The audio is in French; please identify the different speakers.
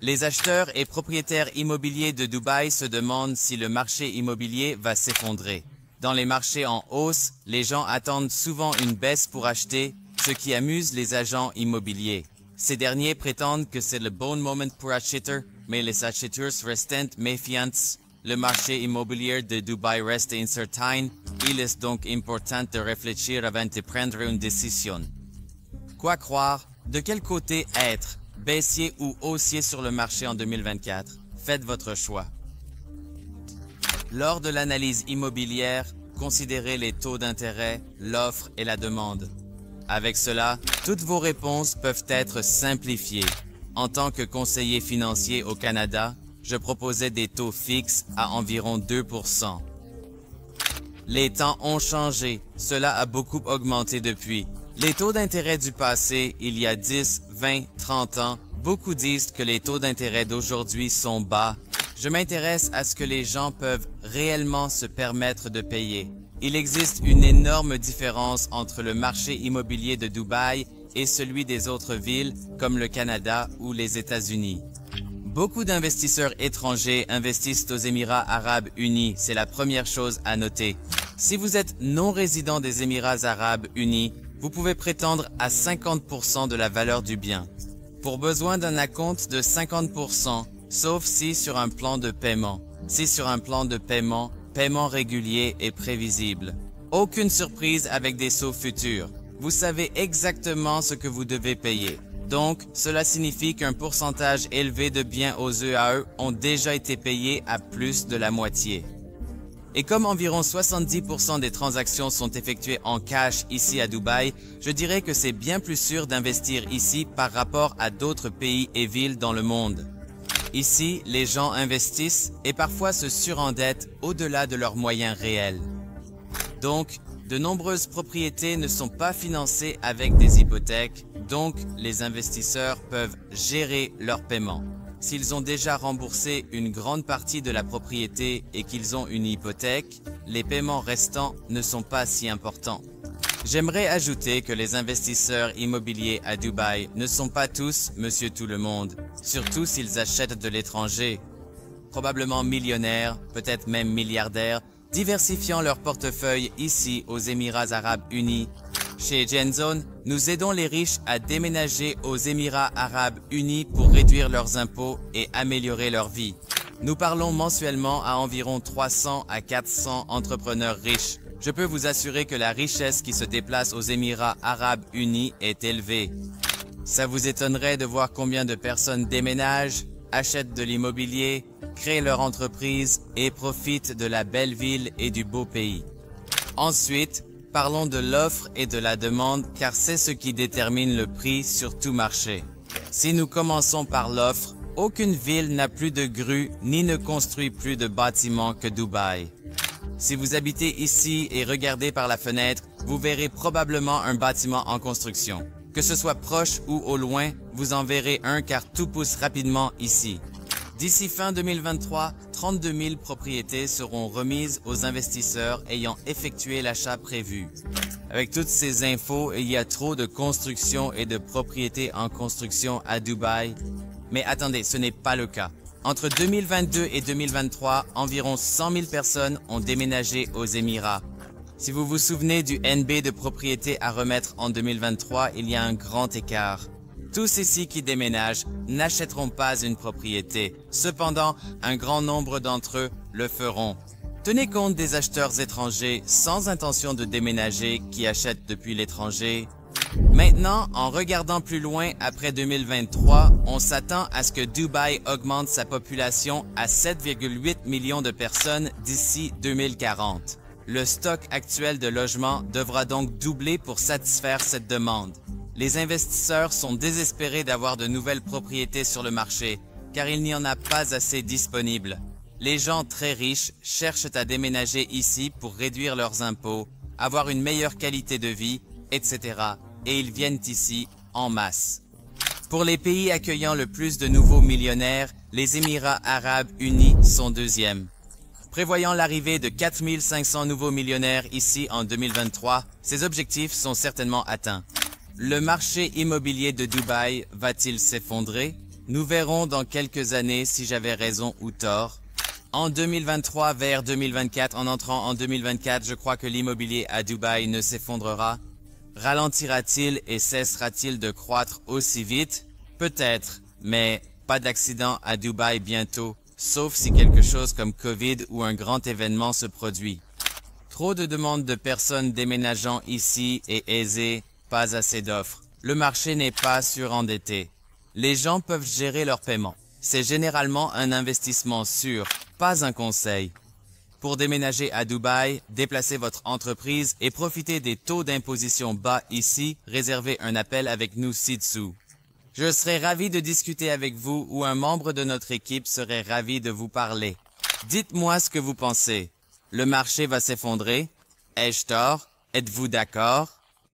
Speaker 1: Les acheteurs et propriétaires immobiliers de Dubaï se demandent si le marché immobilier va s'effondrer. Dans les marchés en hausse, les gens attendent souvent une baisse pour acheter, ce qui amuse les agents immobiliers. Ces derniers prétendent que c'est le bon moment pour acheter, mais les acheteurs restent méfiants. Le marché immobilier de Dubaï reste incertain, il est donc important de réfléchir avant de prendre une décision. Quoi croire? De quel côté être? Baissier ou haussier sur le marché en 2024? Faites votre choix. Lors de l'analyse immobilière, considérez les taux d'intérêt, l'offre et la demande. Avec cela, toutes vos réponses peuvent être simplifiées. En tant que conseiller financier au Canada, je proposais des taux fixes à environ 2%. Les temps ont changé, cela a beaucoup augmenté depuis. Les taux d'intérêt du passé, il y a 10, 20, 30 ans, beaucoup disent que les taux d'intérêt d'aujourd'hui sont bas. Je m'intéresse à ce que les gens peuvent réellement se permettre de payer. Il existe une énorme différence entre le marché immobilier de Dubaï et celui des autres villes comme le Canada ou les États-Unis. Beaucoup d'investisseurs étrangers investissent aux Émirats arabes unis, c'est la première chose à noter. Si vous êtes non résident des Émirats arabes unis, vous pouvez prétendre à 50% de la valeur du bien. Pour besoin d'un acompte de 50%, sauf si sur un plan de paiement. Si sur un plan de paiement, paiement régulier et prévisible. Aucune surprise avec des sauts futurs. Vous savez exactement ce que vous devez payer. Donc, cela signifie qu'un pourcentage élevé de biens aux EAE ont déjà été payés à plus de la moitié. Et comme environ 70% des transactions sont effectuées en cash ici à Dubaï, je dirais que c'est bien plus sûr d'investir ici par rapport à d'autres pays et villes dans le monde. Ici, les gens investissent et parfois se surendettent au-delà de leurs moyens réels. Donc, de nombreuses propriétés ne sont pas financées avec des hypothèques, donc les investisseurs peuvent gérer leurs paiements. S'ils ont déjà remboursé une grande partie de la propriété et qu'ils ont une hypothèque, les paiements restants ne sont pas si importants. J'aimerais ajouter que les investisseurs immobiliers à Dubaï ne sont pas tous Monsieur Tout le Monde, surtout s'ils achètent de l'étranger. Probablement millionnaires, peut-être même milliardaires, diversifiant leur portefeuille ici aux Émirats arabes unis. Chez Genzone, nous aidons les riches à déménager aux Émirats arabes unis pour réduire leurs impôts et améliorer leur vie. Nous parlons mensuellement à environ 300 à 400 entrepreneurs riches. Je peux vous assurer que la richesse qui se déplace aux Émirats arabes unis est élevée. Ça vous étonnerait de voir combien de personnes déménagent, achètent de l'immobilier, créent leur entreprise et profitent de la belle ville et du beau pays. Ensuite, parlons de l'offre et de la demande car c'est ce qui détermine le prix sur tout marché. Si nous commençons par l'offre, aucune ville n'a plus de grues ni ne construit plus de bâtiments que Dubaï. Si vous habitez ici et regardez par la fenêtre, vous verrez probablement un bâtiment en construction. Que ce soit proche ou au loin, vous en verrez un car tout pousse rapidement ici. D'ici fin 2023, 32 000 propriétés seront remises aux investisseurs ayant effectué l'achat prévu. Avec toutes ces infos, il y a trop de construction et de propriétés en construction à Dubaï. Mais attendez, ce n'est pas le cas. Entre 2022 et 2023, environ 100 000 personnes ont déménagé aux Émirats. Si vous vous souvenez du NB de propriété à remettre en 2023, il y a un grand écart. Tous ici qui déménagent n'achèteront pas une propriété. Cependant, un grand nombre d'entre eux le feront. Tenez compte des acheteurs étrangers sans intention de déménager qui achètent depuis l'étranger. Maintenant, en regardant plus loin après 2023, on s'attend à ce que Dubaï augmente sa population à 7,8 millions de personnes d'ici 2040. Le stock actuel de logements devra donc doubler pour satisfaire cette demande. Les investisseurs sont désespérés d'avoir de nouvelles propriétés sur le marché, car il n'y en a pas assez disponibles. Les gens très riches cherchent à déménager ici pour réduire leurs impôts, avoir une meilleure qualité de vie, etc. Et ils viennent ici en masse. Pour les pays accueillant le plus de nouveaux millionnaires, les Émirats arabes unis sont deuxièmes. Prévoyant l'arrivée de 4 500 nouveaux millionnaires ici en 2023, ces objectifs sont certainement atteints. Le marché immobilier de Dubaï va-t-il s'effondrer? Nous verrons dans quelques années si j'avais raison ou tort. En 2023 vers 2024, en entrant en 2024, je crois que l'immobilier à Dubaï ne s'effondrera. Ralentira-t-il et cessera-t-il de croître aussi vite? Peut-être, mais pas d'accident à Dubaï bientôt, sauf si quelque chose comme Covid ou un grand événement se produit. Trop de demandes de personnes déménageant ici et aisées, pas assez d'offres. Le marché n'est pas surendetté. Les gens peuvent gérer leur paiement. C'est généralement un investissement sûr, pas un conseil. Pour déménager à Dubaï, déplacez votre entreprise et profitez des taux d'imposition bas ici, réservez un appel avec nous ci-dessous. Je serai ravi de discuter avec vous ou un membre de notre équipe serait ravi de vous parler. Dites-moi ce que vous pensez. Le marché va s'effondrer? Ai-je tort? Êtes-vous d'accord?